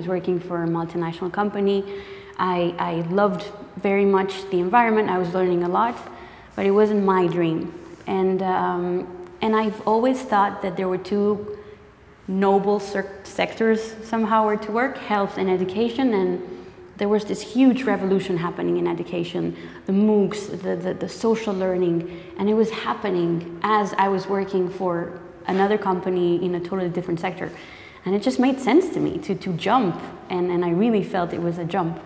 was working for a multinational company. I loved very much the environment. I was learning a lot, but it wasn't my dream. And I've always thought that there were two noble sectors somehow were to work, health and education, and there was this huge revolution happening in education, the MOOCs, the social learning, and it was happening as I was working for another company in a totally different sector. And it just made sense to me to jump, and I really felt it was a jump.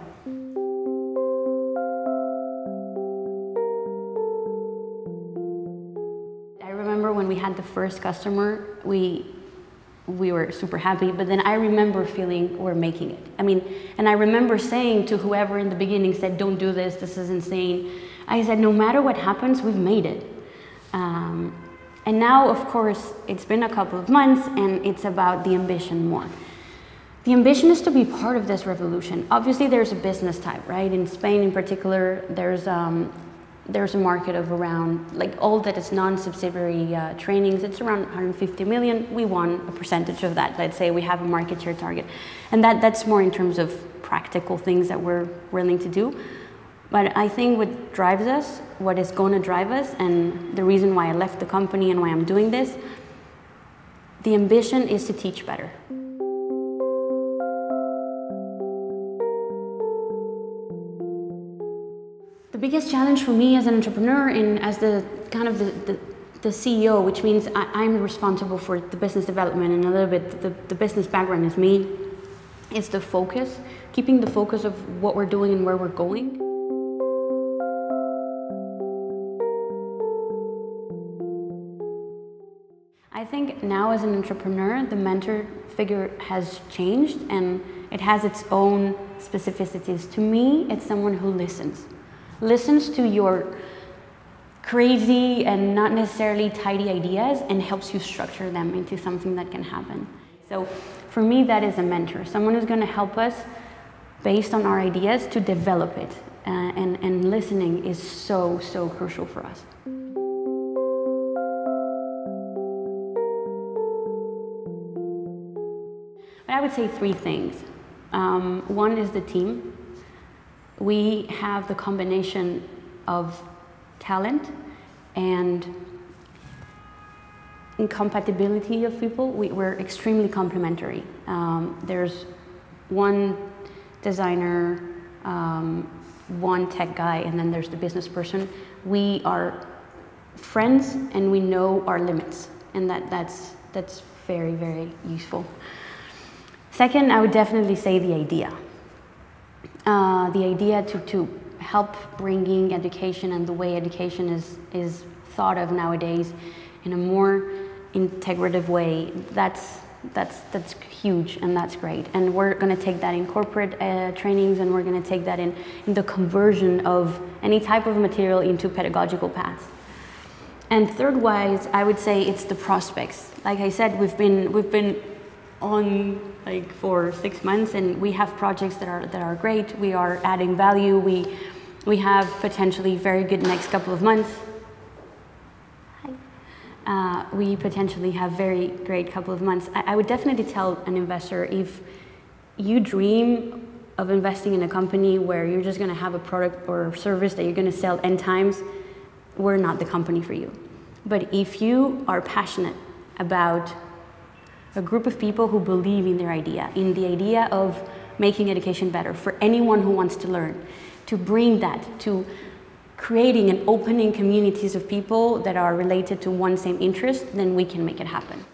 I remember when we had the first customer, we were super happy, but then I remember feeling we're making it. I mean, and I remember saying to whoever in the beginning said, don't do this, this is insane. I said, no matter what happens, we've made it. And now, of course, it's been a couple of months and it's about the ambition more. The ambition is to be part of this revolution. Obviously, there's a business type, right? In Spain in particular, there's a market of around, like all that is non-subsidiary trainings, it's around 150 million. We want a percentage of that. Let's say we have a market share target. And that's more in terms of practical things that we're willing to do. But I think what drives us, what is going to drive us, and the reason why I left the company and why I'm doing this, the ambition is to teach better. The biggest challenge for me as an entrepreneur and as the kind of the CEO, which means I'm responsible for the business development and a little bit the business background is me, is the focus, keeping the focus of what we're doing and where we're going. I think now as an entrepreneur, the mentor figure has changed and it has its own specificities. To me, it's someone who listens to your crazy and not necessarily tidy ideas and helps you structure them into something that can happen. So for me, that is a mentor, someone who's going to help us based on our ideas to develop it. And listening is so, so crucial for us. But I would say three things. One is the team. We have the combination of talent and incompatibility of people. We're extremely complementary. There's one designer, one tech guy, and then there's the business person. We are friends and we know our limits, and that's very, very useful. Second, I would definitely say the idea. The idea to help bringing education and the way education is thought of nowadays in a more integrative way. That's huge and that's great. And we're going to take that in corporate trainings, and we're going to take that in the conversion of any type of material into pedagogical paths. And third-wise, I would say it's the prospects. Like I said, we've been on like for 6 months, and we have projects that are great. We are adding value. We have potentially very good next couple of months. We potentially have very great couple of months. I would definitely tell an investor, if you dream of investing in a company where you're just going to have a product or service that you're going to sell N times, we're not the company for you. But if you are passionate about a group of people who believe in their idea, in the idea of making education better for anyone who wants to learn, to bring that to creating and opening communities of people that are related to one same interest, then we can make it happen.